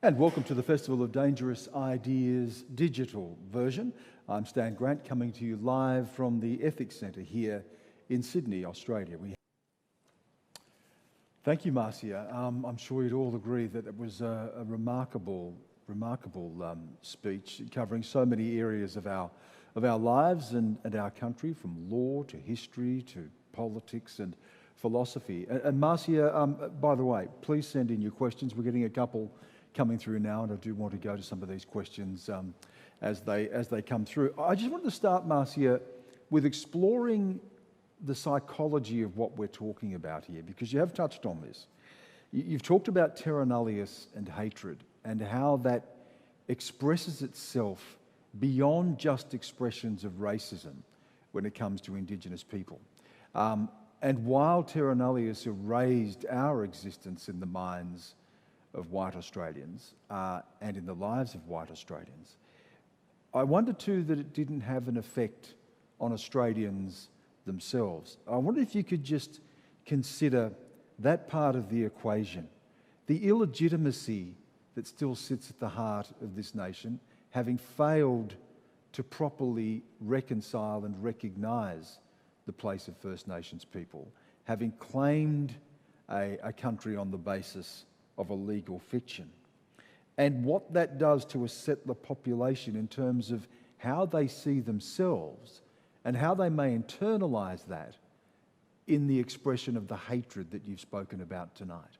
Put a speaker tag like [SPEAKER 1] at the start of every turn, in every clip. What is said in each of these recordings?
[SPEAKER 1] And welcome to the Festival of Dangerous Ideas digital version. I'm Stan Grant, coming to you live from the Ethics Centre here in Sydney, Australia. Thank you, Marcia. I'm sure you'd all agree that it was a remarkable speech covering so many areas of our lives and our country, from law to history to politics and philosophy. And Marcia, by the way, please send in your questions. We're getting a couple coming through now, and I do want to go to some of these questions as they come through. I just wanted to start, Marcia, with exploring the psychology of what we're talking about here, because you have touched on this. You've talked about terra nullius and hatred, and how that expresses itself beyond just expressions of racism when it comes to Indigenous people. And while terra nullius erased our existence in the minds of white Australians and in the lives of white Australians, I wonder too that it didn't have an effect on Australians themselves. I wonder if you could just consider that part of the equation, the illegitimacy that still sits at the heart of this nation, having failed to properly reconcile and recognise the place of First Nations people, having claimed a country on the basis of a legal fiction, and what that does to a settler population in terms of how they see themselves and how they may internalise that in the expression of the hatred that you've spoken about tonight.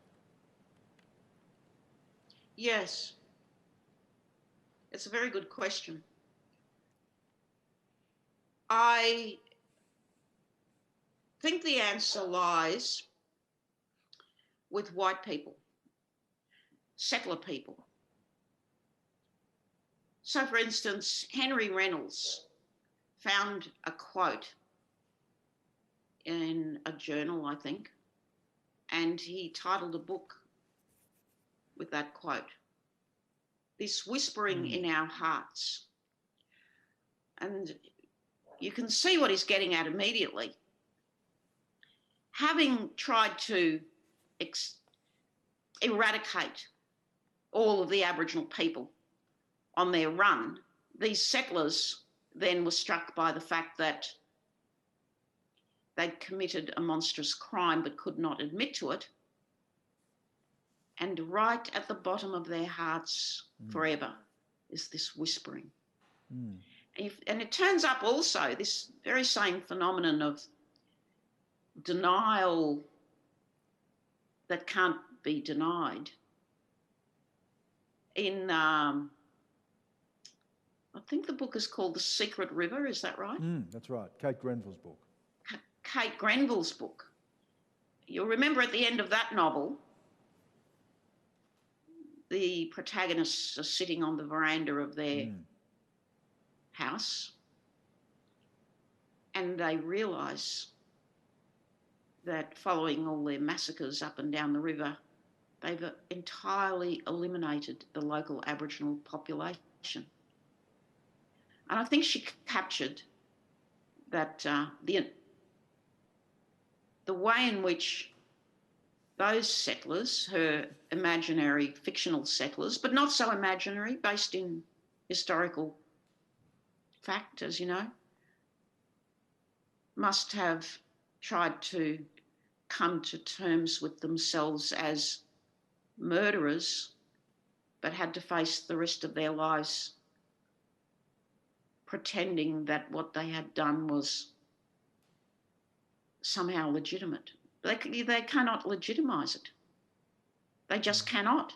[SPEAKER 2] Yes, it's a very good question. I think the answer lies with white people, settler people. So, for instance, Henry Reynolds found a quote in a journal, I think, and he titled a book with that quote, "This Whispering in Our Hearts." And you can see what he's getting at immediately. Having tried to eradicate all of the Aboriginal people on their run, these settlers then were struck by the fact that they'd committed a monstrous crime but could not admit to it. And right at the bottom of their hearts forever is this whispering. And it turns up also, this very same phenomenon of denial that can't be denied in, I think the book is called The Secret River, is that right?
[SPEAKER 1] That's right, Kate Grenville's book.
[SPEAKER 2] Kate Grenville's book. You'll remember at the end of that novel, the protagonists are sitting on the veranda of their house, and they realise that following all their massacres up and down the river, they've entirely eliminated the local Aboriginal population. And I think she captured that the way in which those settlers, her imaginary fictional settlers, but not so imaginary, based in historical fact, as you know, must have tried to come to terms with themselves as murderers, but had to face the rest of their lives pretending that what they had done was somehow legitimate. They cannot legitimise it. They just cannot.